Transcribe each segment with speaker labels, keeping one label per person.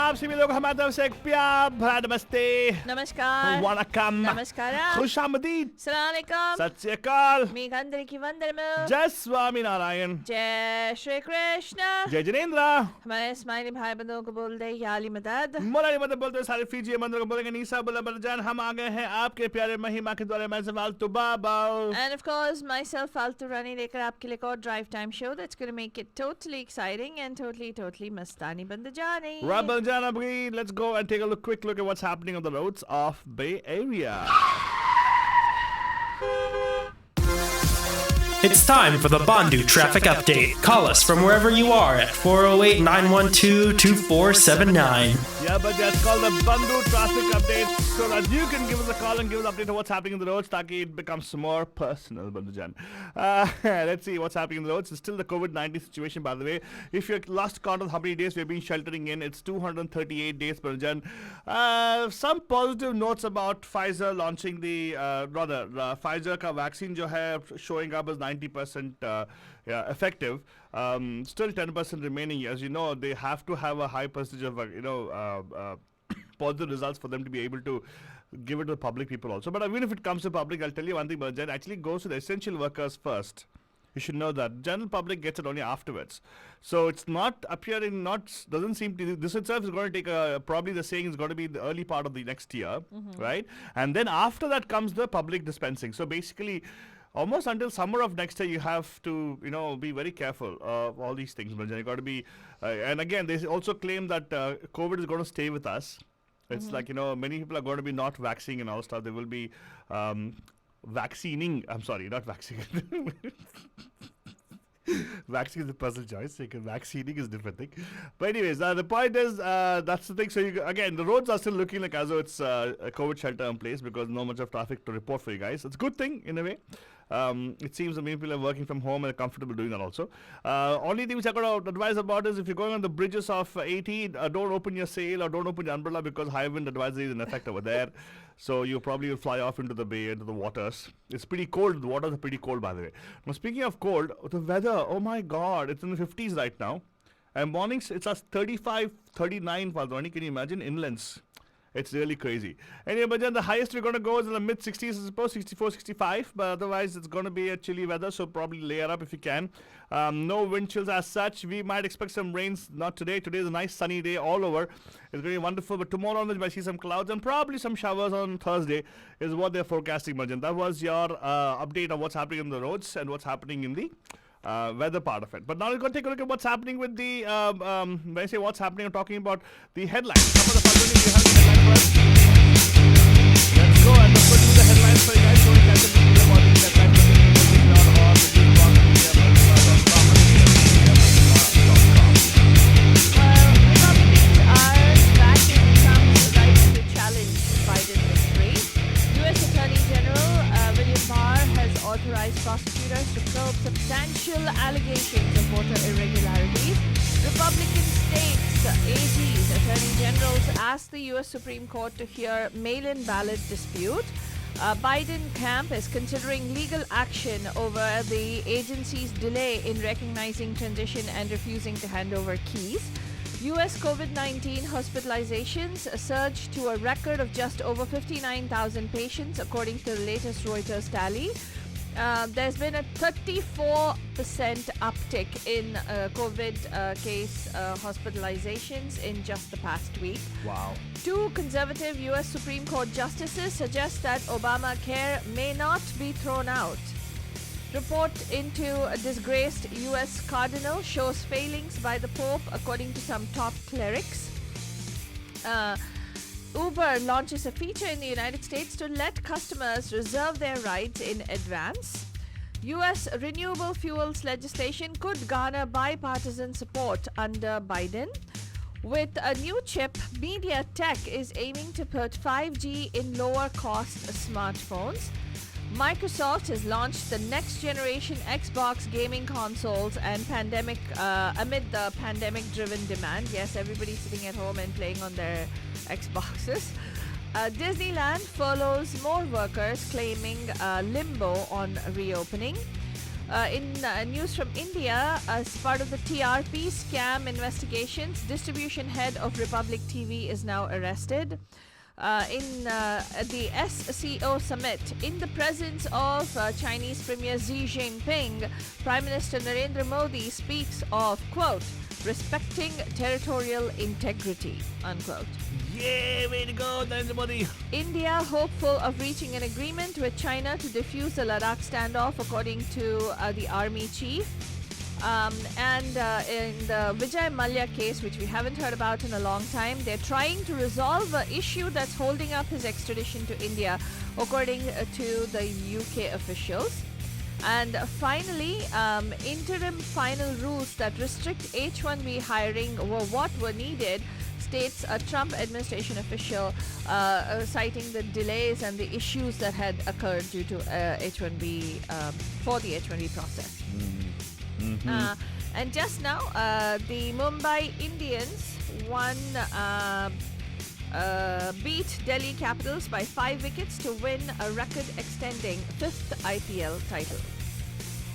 Speaker 1: आप सभी लोग हमारी तरफ से एक प्यार भरा नमस्ते,
Speaker 2: नमस्कार,
Speaker 1: वनकम,
Speaker 2: नमस्कारम,
Speaker 1: खुशामदीद,
Speaker 2: सलाम अलैकुम,
Speaker 1: सत श्री अकाल,
Speaker 2: మీ అందరికీ వందనము,
Speaker 1: जय स्वामी नारायण,
Speaker 2: जय श्री कृष्ण।
Speaker 1: जय जिनेंद्र।
Speaker 2: हमारे स्माइली भाई बंधुओं को बोल दे याली मदद।
Speaker 1: मोलाली मदद बोलते सारे फीजी मंदिर को बोलेंगे नीसा बोला बलजान। हम आ गए हैं आपके प्यारे महिमा के द्वारा। मैं सवाल तो बाबा
Speaker 2: And of course, myself फालतू रानी लेकर आपके लिए एक और drive time show that's going to make it totally exciting and totally मस्तानी बंद जाने।
Speaker 1: Balajan, let's go and take a quick look at what's happening on the roads of Bay Area.
Speaker 3: It's time for the Bandu Traffic Update. Call us from wherever you are at 408-912-2479.
Speaker 1: Yeah, but that's called the Bandu Traffic Update so that you can give us a call and give us an update on what's happening in the roads ताकि it becomes more personal, Bandujan. Let's see what's happening in the roads. It's still the COVID-19 situation, by the way. If you're lost count of how many days we've been sheltering in, it's 238 days, Bandujan. Some positive notes about Pfizer launching the, Pfizer ka vaccine जो है showing up as 90% effective. Still 10% remaining. As you know, they have to have a high percentage of positive results for them to be able to give it to the public people also. But even if it comes to public, I'll tell you one thing, but it actually goes to the essential workers first. You should know that. General public gets it only afterwards. So it's not appearing, doesn't seem to, this itself is going to take probably the saying is going to be the early part of the next year, right? And then after that comes the public dispensing. So basically, almost until summer of next year, you have to, be very careful of all these things. You got to be, and again, they also claim that COVID is going to stay with us. It's like, many people are going to be not vaccinating and all stuff. They will be vaccinating. I'm sorry, not vaccinating. Vaccine is a personal choice. Vaccinating is a different thing. But anyways, the point is, that's the thing. So again, the roads are still looking like as though it's a COVID shelter in place because no much of traffic to report for you guys. It's a good thing in a way. It seems that many people are working from home and are comfortable doing that also. Only thing which I got to advise about is if you're going on the bridges of 80, don't open your sail or don't open your umbrella because high wind advisory is in effect over there. So you probably will fly off into the bay, into the waters. It's pretty cold. The waters are pretty cold, by the way. Now, speaking of cold, the weather, oh my God, it's in the 50s right now. And mornings, it's at 35, 39, Faldwani. Can you imagine? Inlands. It's really crazy. Anyway, but then the highest we're going to go is in the mid-60s, I suppose, 64, 65. But otherwise, it's going to be a chilly weather, so probably layer up if you can. No wind chills as such. We might expect some rains, not today. Today is a nice sunny day all over. It's going to be wonderful. But tomorrow onwards, we might see some clouds and probably some showers on Thursday is what they're forecasting, Marjan. That was your update on what's happening on the roads and what's happening in the weather part of it. But now we're going to take a look at what's happening with the, when I say what's happening, I'm talking about the headlines. Some of the following you have the headline for us. Let's go and let's put the headlines for you guys. So we can catch up with about the headlines.
Speaker 2: Republicans are back in Trump's right to challenge Biden's victory. U.S. Attorney General William Barr has authorized prosecutors to probe substantial allegations of voter irregularities. Republican states, AGs, Attorney Generals asked the U.S. Supreme Court to hear mail-in ballot dispute. Biden camp is considering legal action over the agency's delay in recognizing transition and refusing to hand over keys. U.S. COVID-19 hospitalizations surged to a record of just over 59,000 patients, according to the latest Reuters tally. There's been a 34% uptick in COVID case hospitalizations in just the past week.
Speaker 1: Wow.
Speaker 2: Two conservative U.S. Supreme Court justices suggest that Obamacare may not be thrown out. Report into a disgraced U.S. cardinal shows failings by the Pope, according to some top clerics. Uber launches a feature in the United States to let customers reserve their rides in advance. U.S. renewable fuels legislation could garner bipartisan support under Biden. With a new chip, MediaTek is aiming to put 5G in lower-cost smartphones. Microsoft has launched the next-generation Xbox gaming consoles and amid the pandemic-driven demand. Yes, everybody's sitting at home and playing on their Xboxes. Disneyland furloughs more workers, claiming limbo on reopening. In news from India, as part of the TRP scam investigations, distribution head of Republic TV is now arrested. In the SCO summit, in the presence of Chinese Premier Xi Jinping, Prime Minister Narendra Modi speaks of, quote, respecting territorial integrity, unquote.
Speaker 1: Yay, way to go, Narendra Modi.
Speaker 2: India hopeful of reaching an agreement with China to defuse the Ladakh standoff, according to the army chief. And in the Vijay Mallya case, which we haven't heard about in a long time, they're trying to resolve an issue that's holding up his extradition to India, according to the UK officials. And finally, interim final rules that restrict H-1B hiring were what were needed, states a Trump administration official, citing the delays and the issues that had occurred due to H-1B for the H-1B process. And just now, the Mumbai Indians beat Delhi Capitals by 5 wickets to win a record-extending 5th IPL title.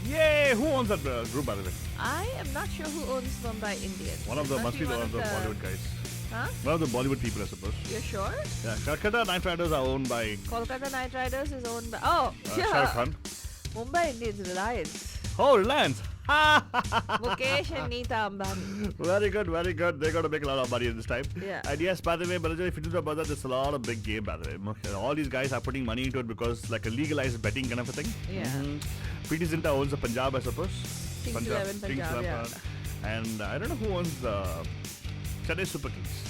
Speaker 1: Yay! Who owns that group, by the way?
Speaker 2: I am not sure who owns Mumbai Indians.
Speaker 1: Must be one of the Bollywood guys.
Speaker 2: Huh?
Speaker 1: One of the Bollywood people, I suppose.
Speaker 2: You're sure?
Speaker 1: Yeah, Calcutta Knight Riders are owned by
Speaker 2: Kolkata Knight Riders is owned by... Oh!
Speaker 1: Shah Rukh Khan.
Speaker 2: Mumbai Indians Reliance.
Speaker 1: Oh, Reliance!
Speaker 2: Mukesh and Neeta Ambani.
Speaker 1: Very good, very good. They're going to make a lot of money this time.
Speaker 2: Yeah.
Speaker 1: And yes, by the way, Balaji, if you do about that, there's a lot of big game, by the way. All these guys are putting money into it because like a legalized betting kind of a thing.
Speaker 2: Yeah.
Speaker 1: Preeti Zinta owns the Punjab, I suppose.
Speaker 2: Kings 11 Punjab, yeah.
Speaker 1: And I don't know who owns the Chennai Super Kings.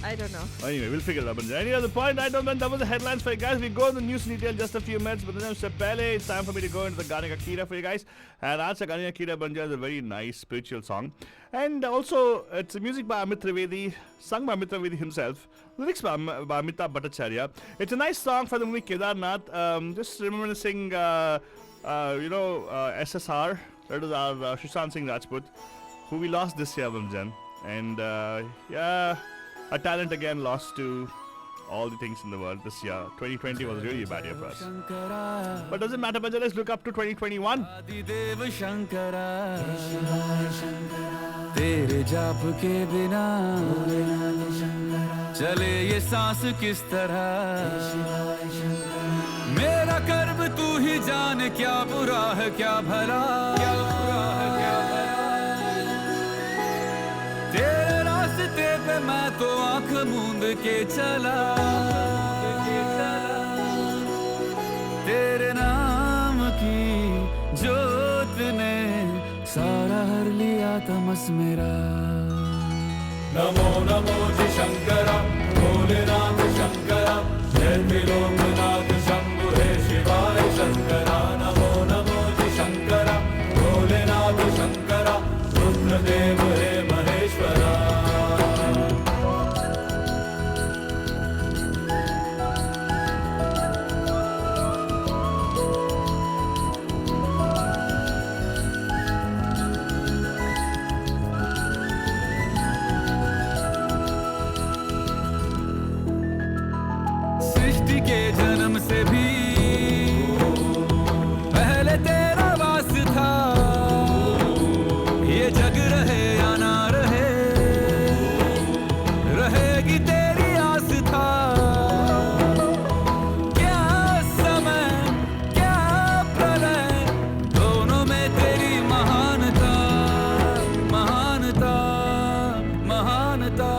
Speaker 2: I don't know.
Speaker 1: Anyway, we'll figure it out. Any other point? I don't know. That was the headlines for you guys. We go in the news in detail in just a few minutes. But then it's time for me to go into the Garner Akira for you guys. And Aaj Garner Akira Banja is a very nice spiritual song. And also, it's music by Amit Trivedi, sung by Amit Trivedi himself. Lyrics by Amitabh Bhattacharya. It's a nice song for the movie Kedarnath. Just reminiscing, SSR. That is our Sushant Singh Rajput, who we lost this year, Bamjan. And a talent again lost to all the things in the world this year. 2020 was really a bad year for us. But doesn't matter, Banja. Let's look up to 2021.
Speaker 4: तेरे जाप के बिना चले ये सांस किस तरह मेरा कर्म तू ही जान क्या बुरा है क्या भला तेरे रास्ते पे मैं तो आंख मूंद के चला तेरे नाम की जोत ने सारा हर लिया तमस मेरा नमो नमो जी शंकरा भोलेनाथ शंकरा जय त्रिलोकनाथ शंभु हे शिवाय शंकरा नमो नमो जी शंकरा भोलेनाथ शंकरा रुद्रदेव हे महेश्वरा के जन्म से भी पहले तेरा वास था ये जग रहे या ना रहे रहेगी तेरी आस था क्या समय क्या प्रलय दोनों में तेरी महानता महानता महानता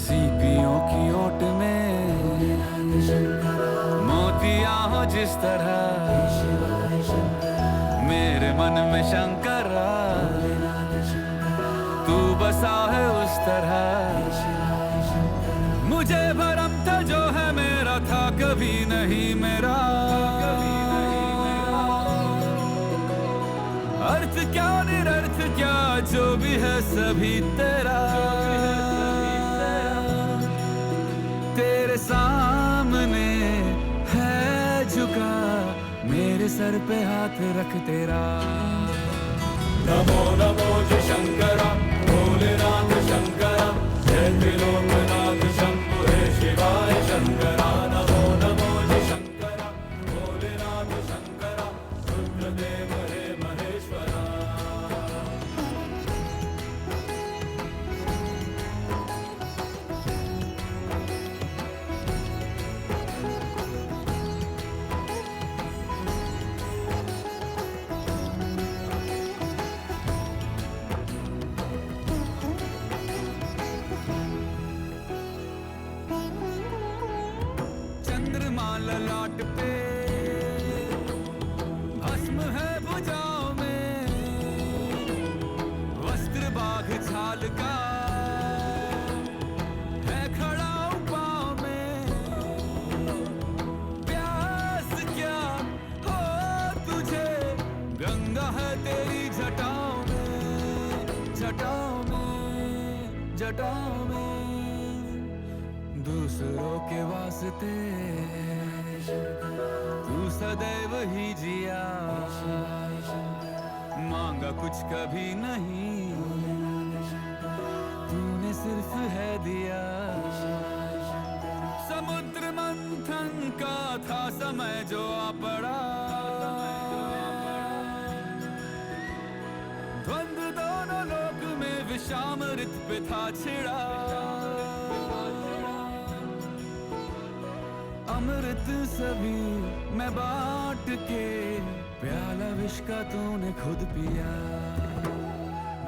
Speaker 4: सीपियों की ओट में मोतियां हो जिस तरह मेरे मन में शंकरा तू बसा है उस तरह मुझे भरम था जो है मेरा था कभी नहीं मेरा अर्थ क्या निरर्थ क्या जो भी है सभी तेरा तेरे सामने है झुका मेरे सर पे हाथ रख तेरा नमो नमो जी शंकरा भोलेनाथ शंकरा जय त्रिलोकनाथ शंभु हे शिवाय शंकरा नमो नमो जी शंकरा भोलेनाथ शंकरा चंद्रमा ललाट पे भस्म है भुजाओं में वस्त्र बाघ छाल का है खड़ा पाँव में प्यास क्या हो तुझे गंगा है तेरी जटाओं में जटाओं में जटाओं में दूसरों के वास्ते तू सदैव ही जिया मांगा कुछ कभी नहीं तूने सिर्फ है दिया समुद्र मंथन का था समय जो आ पड़ा द्वंद्व दोनों लोक में विषामृत पे था छिड़ा अमृत सभी मैं बांट के प्याला विष का तूने खुद पिया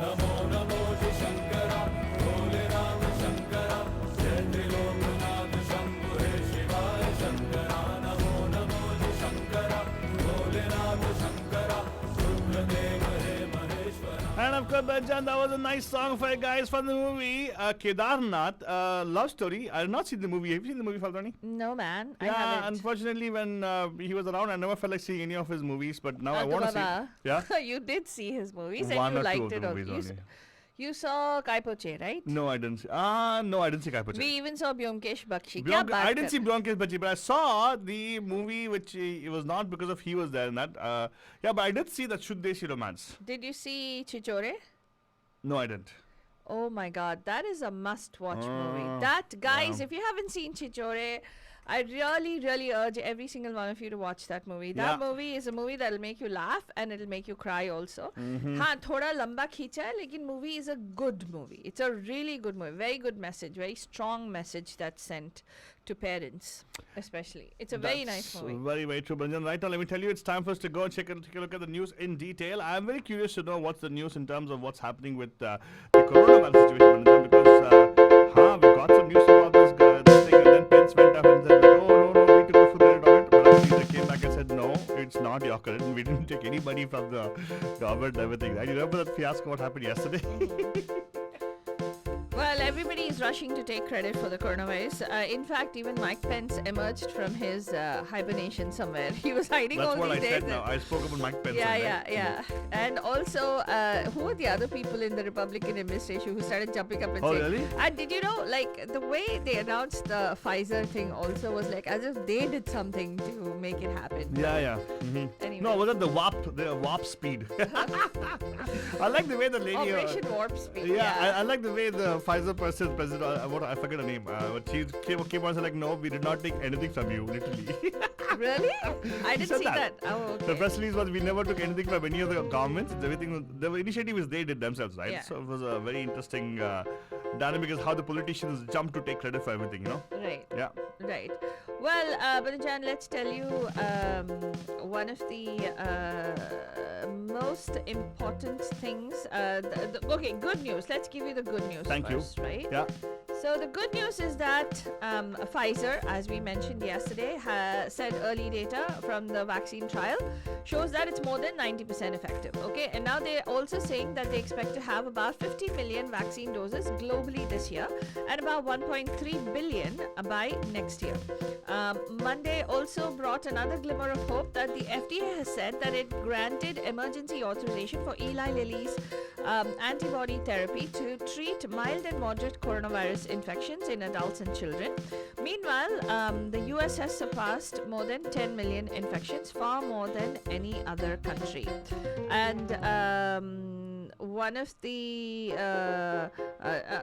Speaker 4: नमो नमो जी शंकरा भोले राम शंकरा जय त्रिलोकनाथ शंभु हे शिवाय शंकरा नमो नमो जी शंकरा भोले राम शंकरा रुद्रदेव हे Maheshwara.
Speaker 1: And of course, Bajan, that was a nice song for you guys from the movie Kedarnath, Love Story. I have not seen the movie. Have you seen the movie, Faldani?
Speaker 2: No, man. I
Speaker 1: Yeah,
Speaker 2: haven't.
Speaker 1: unfortunately, when he was around, I never felt like seeing any of his movies. But now I
Speaker 2: Anta
Speaker 1: want to see.
Speaker 2: Baba,
Speaker 1: Yeah?
Speaker 2: you did see his movies
Speaker 1: One
Speaker 2: and you
Speaker 1: or two
Speaker 2: liked
Speaker 1: of the
Speaker 2: it.
Speaker 1: movies only.
Speaker 2: You saw Kaipoche, right?
Speaker 1: No, I didn't see. No, I didn't see Kaipoche.
Speaker 2: We even saw Byomkesh Bakshi. Kya baat
Speaker 1: I didn't
Speaker 2: kar-
Speaker 1: see Byomkesh Bachi, but I saw the movie, which it was not because of he was there in that. Yeah, but I did see that Shuddesi Romance.
Speaker 2: Did you see Chichore?
Speaker 1: No, I didn't.
Speaker 2: Oh my god, that is a must-watch movie.
Speaker 1: Ah,
Speaker 2: That, guys,
Speaker 1: wow.
Speaker 2: if you haven't seen Chichore, I really, really urge every single one of you to watch that movie. That
Speaker 1: Yeah.
Speaker 2: movie is a movie that'll make you laugh and it'll make you cry also.
Speaker 1: Mm-hmm.
Speaker 2: हाँ थोड़ा लंबा खींचा है लेकिन movie is a good movie. It's a really good movie. Very good message. Very strong message that's sent to parents, especially. It's a very nice movie.
Speaker 1: Very, very true, Banjan. Right now, let me tell you, it's time for us to go and take a look at the news in detail. I'm very curious to know what's the news in terms of what's happening with the coronavirus situation, Banjan, because we got some news about this thing, and then Pence went up and said, no, we took the full credit of it. But actually, they came back and said, no, it's not your credit. We didn't take any money from the government and everything. Right? You remember that fiasco what happened yesterday?
Speaker 2: Well, everybody is rushing to take credit for the coronavirus. In fact, even Mike Pence emerged from his hibernation somewhere. He was hiding
Speaker 1: That's
Speaker 2: all
Speaker 1: what I
Speaker 2: these
Speaker 1: said
Speaker 2: days.
Speaker 1: now. I spoke about Mike Pence.
Speaker 2: Yeah. And also, who were the other people in the Republican administration who started jumping up and
Speaker 1: Oh,
Speaker 2: saying?
Speaker 1: really?
Speaker 2: And did you know, like, the way they announced the Pfizer thing also was like as if they did something to make it happen.
Speaker 1: Yeah. Mm-hmm.
Speaker 2: Anyway.
Speaker 1: No, was it the warp speed? I like the way the lady.
Speaker 2: Operation Warp Speed.
Speaker 1: Yeah, I like the way the Pfizer president, I forget her name. But she came on and said like, no, we did not take anything from you, literally.
Speaker 2: Really? I
Speaker 1: She
Speaker 2: didn't
Speaker 1: said
Speaker 2: see that. Oh,
Speaker 1: The
Speaker 2: okay.
Speaker 1: press release was we never took anything from any of the governments. Everything, the initiative is they did themselves, right?
Speaker 2: Yeah.
Speaker 1: So it was a very interesting dynamic is how the politicians jumped to take credit for everything, you know?
Speaker 2: Right.
Speaker 1: Yeah.
Speaker 2: Right. Well, Banajan, let's tell you one of the most important things. Okay, good news. Let's give you the good news
Speaker 1: Thank
Speaker 2: first,
Speaker 1: you.
Speaker 2: right?
Speaker 1: Yeah.
Speaker 2: So the good news is that Pfizer, as we mentioned yesterday, said early data from the vaccine trial shows that it's more than 90% effective. Okay, and now they're also saying that they expect to have about 50 million vaccine doses globally this year and about 1.3 billion by next year. Monday also brought another glimmer of hope that the FDA has said that it granted emergency authorization for Eli Lilly's antibody therapy to treat mild and moderate coronavirus infections in adults and children. Meanwhile, the US has surpassed more than 10 million infections, far more than any other country. And one of the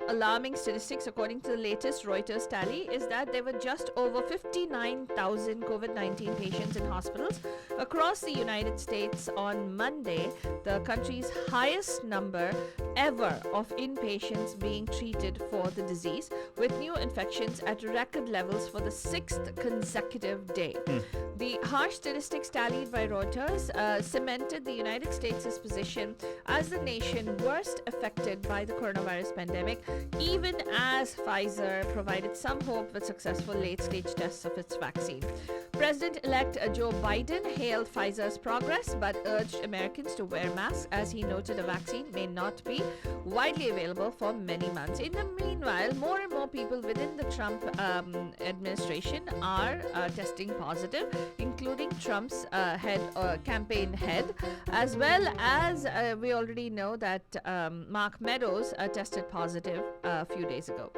Speaker 2: alarming statistics, according to the latest Reuters tally, is that there were just over 59,000 COVID-19 patients in hospitals across the United States on Monday, the country's highest number ever of inpatients being treated for the disease, with new infections at record levels for the 6th consecutive day. The harsh statistics tallied by Reuters cemented the United States' position as the nation been worst affected by the coronavirus pandemic, even as Pfizer provided some hope with successful late-stage tests of its vaccine. President-elect Joe Biden hailed Pfizer's progress but urged Americans to wear masks, as he noted a vaccine may not be widely available for many months. In the meanwhile, more and more people within the Trump administration are testing positive, including Trump's campaign head, as well as we already know that Mark Meadows tested positive a few days ago.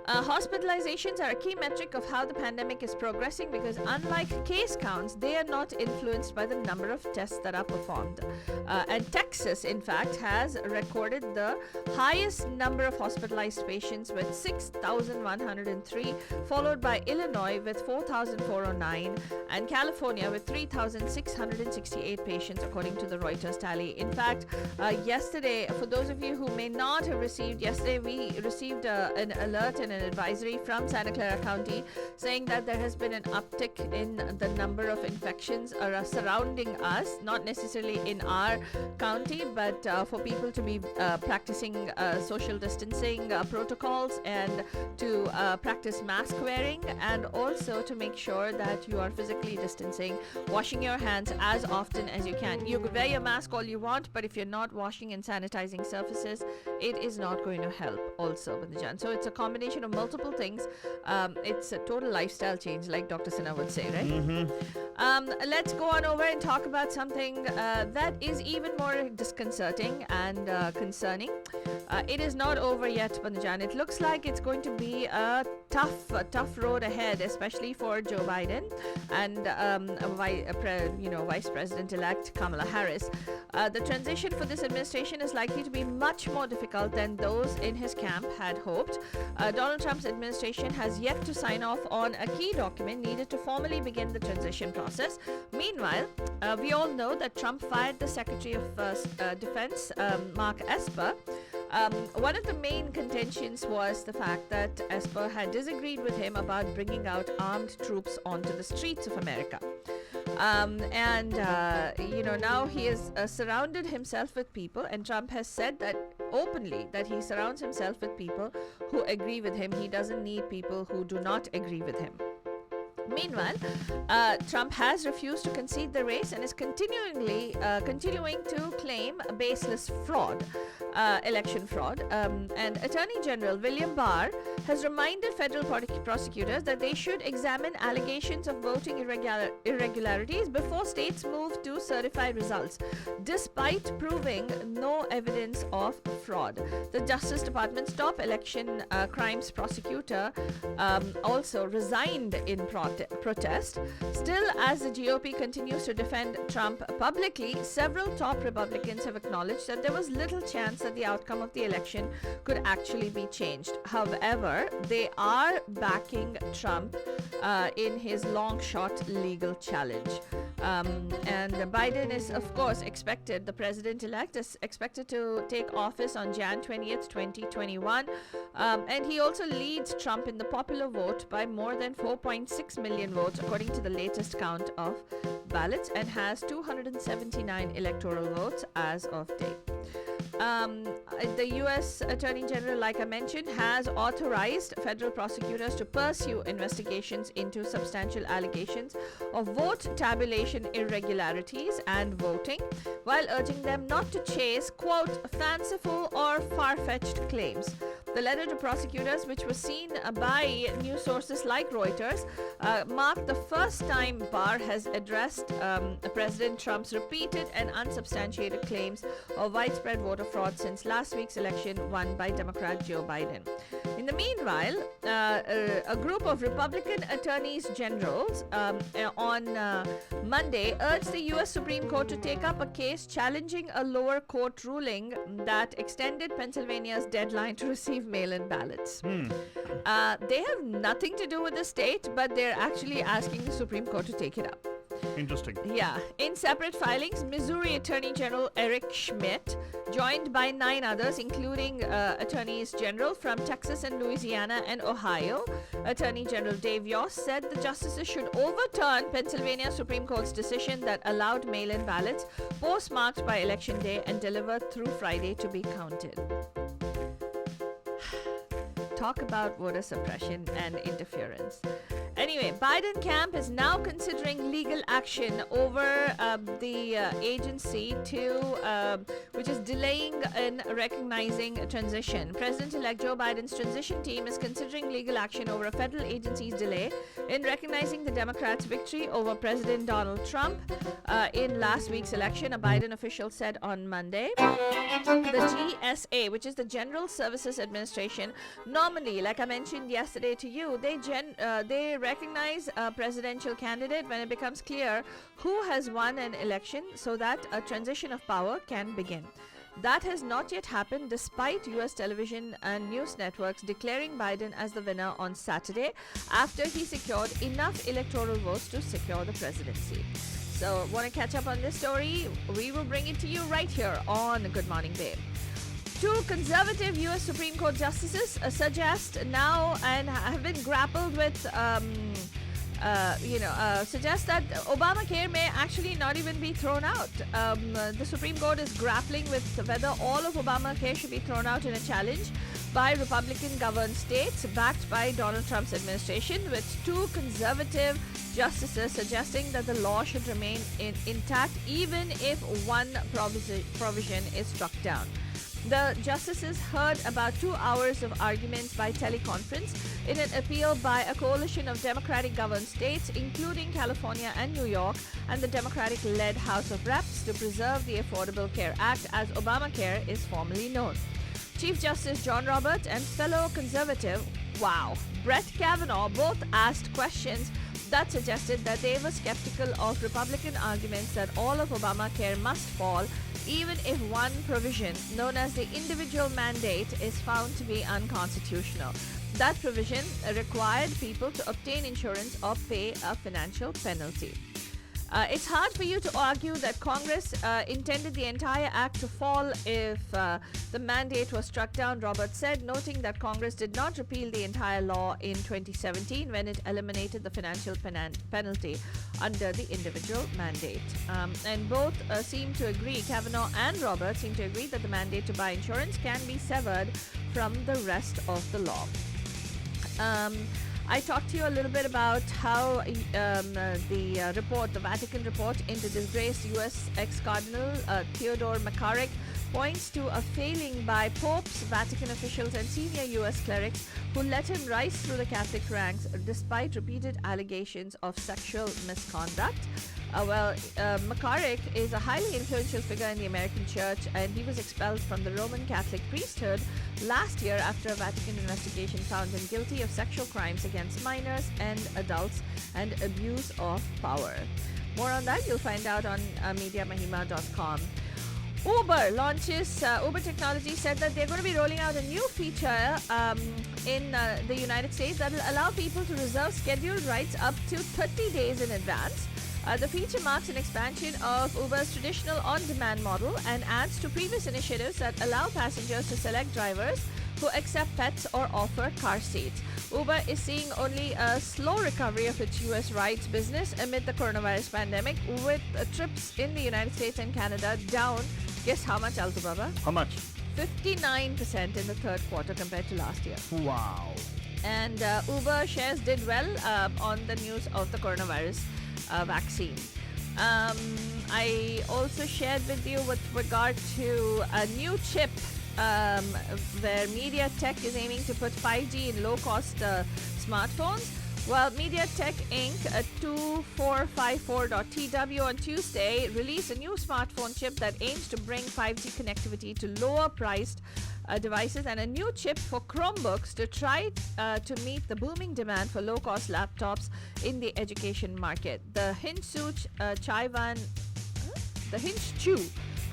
Speaker 2: Hospitalizations are a key metric of how the pandemic is progressing because unlike case counts, they are not influenced by the number of tests that are performed. And Texas, in fact, has recorded the highest number of hospitalized patients with 6,103, followed by Illinois with 4,409 and California with 3,668 patients, according to the Reuters tally. In fact, yesterday, for those of you who may not have received, yesterday we received an alert and an advisory from Santa Clara County saying that there has been an uptick in the number of infections surrounding us, not necessarily in our county, but for people to be practicing social distancing protocols and to practice mask wearing, and also to make sure that you are physically distancing, washing your hands as often as you can. You could wear your mask all you want, but if you're not washing and sanitizing surfaces, it is not going to help also, Bandajan. So it's a combination of multiple things. It's a total lifestyle change, like Dr. Sinha would say, right? Let's go on over and talk about something that is even more disconcerting and concerning. It is not over yet, Bandajan. It looks like it's going to be a tough road ahead, especially for Joe Biden and Vice President-elect Kamala Harris. The transition for this administration is likely to be much more difficult than those in his camp had hoped. Donald Trump's administration has yet to sign off on a key document needed to formally begin the transition process. Meanwhile, we all know that Trump fired the Secretary of Defense, Mark Esper. One of the main contentions was the fact that Esper had disagreed with him about bringing out armed troops onto the streets of America. Now he has surrounded himself with people, and Trump has said that openly that he surrounds himself with people who agree with him. He doesn't need people who do not agree with him. Meanwhile, Trump has refused to concede the race and is continuing to claim baseless fraud, election fraud. And Attorney General William Barr has reminded federal prosecutors that they should examine allegations of voting irregularities before states move to certify results, despite proving no evidence of fraud. The Justice Department's top election crimes prosecutor also resigned in protest. Still, as the GOP continues to defend Trump publicly, several top Republicans have acknowledged that there was little chance that the outcome of the election could actually be changed. However, they are backing Trump in his long shot legal challenge. And Biden is, of course, the president-elect is expected to take office on Jan 20th, 2021. And he also leads Trump in the popular vote by more than 4.6 million votes, according to the latest count of ballots, and has 279 electoral votes as of date. The U.S. Attorney General, like I mentioned, has authorized federal prosecutors to pursue investigations into substantial allegations of vote tabulation irregularities and voting, while urging them not to chase, quote, fanciful or far-fetched claims. The letter to prosecutors, which was seen by news sources like Reuters, marked the first time Barr has addressed President Trump's repeated and unsubstantiated claims of widespread voter fraud since last week's election won by Democrat Joe Biden. In the meanwhile, a group of Republican attorneys generals on Monday urged the U.S. Supreme Court to take up a case challenging a lower court ruling that extended Pennsylvania's deadline to receive mail-in ballots. They have nothing to do with the state, but they're actually asking the Supreme Court to take it up.
Speaker 1: Interesting.
Speaker 2: Yeah. In separate filings, Missouri Attorney General Eric Schmidt, joined by 9 others, including attorneys general from Texas and Louisiana and Ohio, Attorney General Dave Yost said the justices should overturn Pennsylvania Supreme Court's decision that allowed mail-in ballots postmarked by Election Day and delivered through Friday to be counted. Talk about voter suppression and interference. Anyway, Biden camp is now considering legal action over the agency which is delaying in recognizing a transition. President-elect Joe Biden's transition team is considering legal action over a federal agency's delay in recognizing the Democrats' victory over President Donald Trump in last week's election, a Biden official said on Monday. The GSA, which is the General Services Administration, normally, like I mentioned yesterday to you, they recognize a presidential candidate when it becomes clear who has won an election so that a transition of power can begin. That has not yet happened despite US television and news networks declaring Biden as the winner on Saturday after he secured enough electoral votes to secure the presidency. So, want to catch up on this story? We will bring it to you right here on Good Morning Babe. 2 conservative U.S. Supreme Court justices suggest now and have been grappled with, suggest that Obamacare may actually not even be thrown out. The Supreme Court is grappling with whether all of Obamacare should be thrown out in a challenge by Republican-governed states backed by Donald Trump's administration, with 2 conservative justices suggesting that the law should remain intact even if one provision is struck down. The justices heard about 2 hours of arguments by teleconference in an appeal by a coalition of Democratic-governed states, including California and New York, and the Democratic-led House of Reps to preserve the Affordable Care Act, as Obamacare is formally known. Chief Justice John Roberts and fellow conservative, Brett Kavanaugh both asked questions that suggested that they were skeptical of Republican arguments that all of Obamacare must fall, even if one provision, known as the individual mandate, is found to be unconstitutional. That provision required people to obtain insurance or pay a financial penalty. It's hard for you to argue that Congress intended the entire act to fall if the mandate was struck down, Roberts said, noting that Congress did not repeal the entire law in 2017 when it eliminated the financial penalty under the individual mandate. And both seem to agree, Kavanaugh and Roberts seem to agree that the mandate to buy insurance can be severed from the rest of the law. I talked to you a little bit about how the Vatican report into disgraced U.S. ex-cardinal Theodore McCarrick points to a failing by popes, Vatican officials, and senior U.S. clerics who let him rise through the Catholic ranks despite repeated allegations of sexual misconduct. McCarrick is a highly influential figure in the American church, and he was expelled from the Roman Catholic priesthood last year after a Vatican investigation found him guilty of sexual crimes against minors and adults and abuse of power. More on that you'll find out on MediaMahima.com. Uber Technology said that they're going to be rolling out a new feature in the United States that will allow people to reserve scheduled rides up to 30 days in advance. The feature marks an expansion of Uber's traditional on-demand model and adds to previous initiatives that allow passengers to select drivers who accept pets or offer car seats. Uber is seeing only a slow recovery of its U.S. rides business amid the coronavirus pandemic, with trips in the United States and Canada down. Guess how much, Alto Baba?
Speaker 1: How much?
Speaker 2: 59% in the third quarter compared to last year.
Speaker 1: Wow.
Speaker 2: And Uber shares did well on the news of the coronavirus vaccine. I also shared with you with regard to a new chip where MediaTek is aiming to put 5G in low-cost smartphones. Well, MediaTek Inc. 2454.tw on Tuesday released a new smartphone chip that aims to bring 5G connectivity to lower-priced devices and a new chip for Chromebooks to try to meet the booming demand for low-cost laptops in the education market. The Hinchu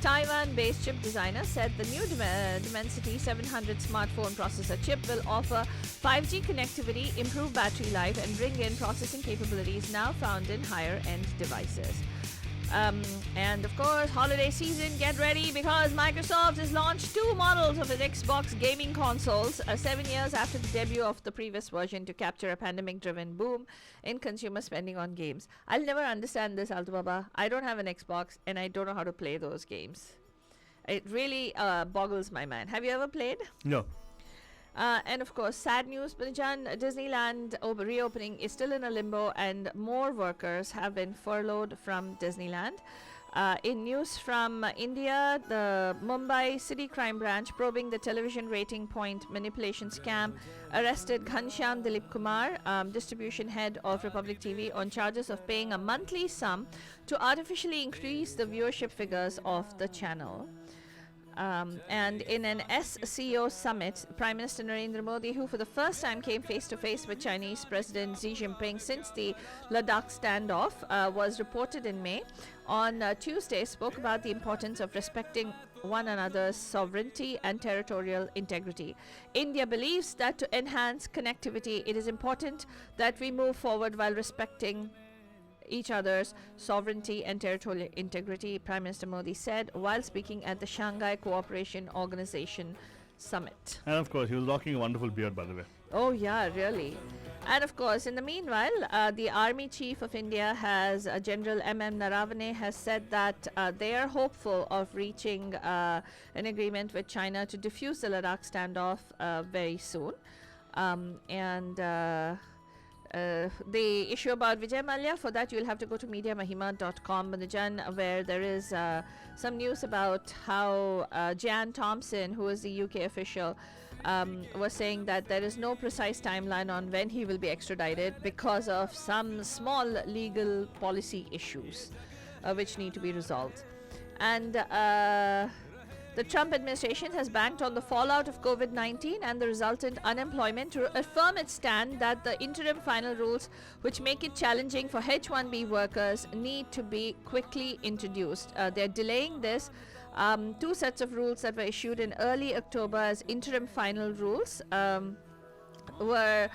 Speaker 2: Taiwan-based chip designer said the new Dimensity 700 smartphone processor chip will offer 5G connectivity, improve battery life, and bring in processing capabilities now found in higher-end devices. And of course, holiday season, get ready because Microsoft has launched 2 models of its Xbox gaming consoles 7 years after the debut of the previous version to capture a pandemic-driven boom in consumer spending on games. I'll never understand this, Altubaba. I don't have an Xbox and I don't know how to play those games. It really boggles my mind. Have you ever played?
Speaker 1: No.
Speaker 2: And of course, sad news, Banijan, Disneyland reopening is still in a limbo and more workers have been furloughed from Disneyland. In news from India, the Mumbai City Crime Branch probing the television rating point manipulation scam arrested Ghanshyam Dilip Kumar, distribution head of Republic TV, on charges of paying a monthly sum to artificially increase the viewership figures of the channel. And in an SCO summit, Prime Minister Narendra Modi, who for the first time came face-to-face with Chinese President Xi Jinping since the Ladakh standoff, was reported in May, on Tuesday spoke about the importance of respecting one another's sovereignty and territorial integrity. India believes that to enhance connectivity, it is important that we move forward while respecting each other's sovereignty and territorial integrity, Prime Minister Modi said while speaking at the Shanghai Cooperation Organization Summit.
Speaker 1: And of course, he was rocking a wonderful beard, by the way.
Speaker 2: Oh yeah, really. And of course, in the meanwhile, the Army Chief of India has, General M.M. Naravane, has said that they are hopeful of reaching an agreement with China to defuse the Ladakh standoff very soon. The issue about Vijay Mallya, for that you'll have to go to MediaMahima.com, where there is some news about how Jan Thompson, who is the UK official, was saying that there is no precise timeline on when he will be extradited because of some small legal policy issues which need to be resolved. And the Trump administration has banked on the fallout of COVID-19 and the resultant unemployment to affirm its stand that the interim final rules, which make it challenging for H-1B workers, need to be quickly introduced. They're delaying this. 2 sets of rules that were issued in early October as interim final rules were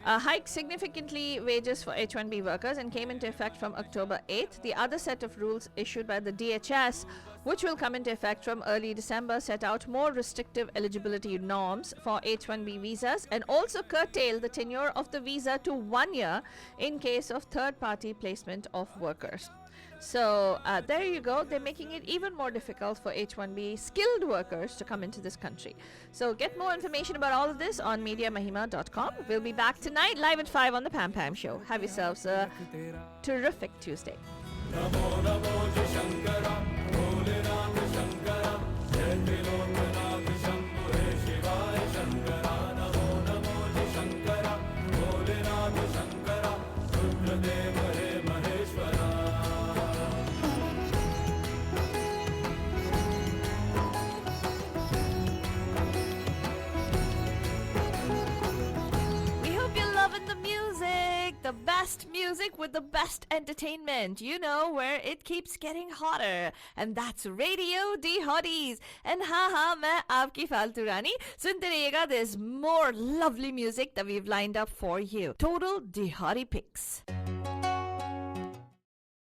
Speaker 2: hiked significantly wages for H-1B workers and came into effect from October 8th. The other set of rules issued by the DHS, which will come into effect from early December, set out more restrictive eligibility norms for H-1B visas and also curtail the tenure of the visa to 1 year in case of third-party placement of workers. So there you go. They're making it even more difficult for H-1B skilled workers to come into this country. So get more information about all of this on MediaMahima.com. We'll be back tonight live at 5 on the Pam Pam Show. Have yourselves a terrific Tuesday. The best music with the best entertainment, you know, where it keeps getting hotter, and that's Radio D Hotties. And haha, main aapki faltu rani. Sunte rahiyega, there's more lovely music that we've lined up for you. Total D Hottie picks.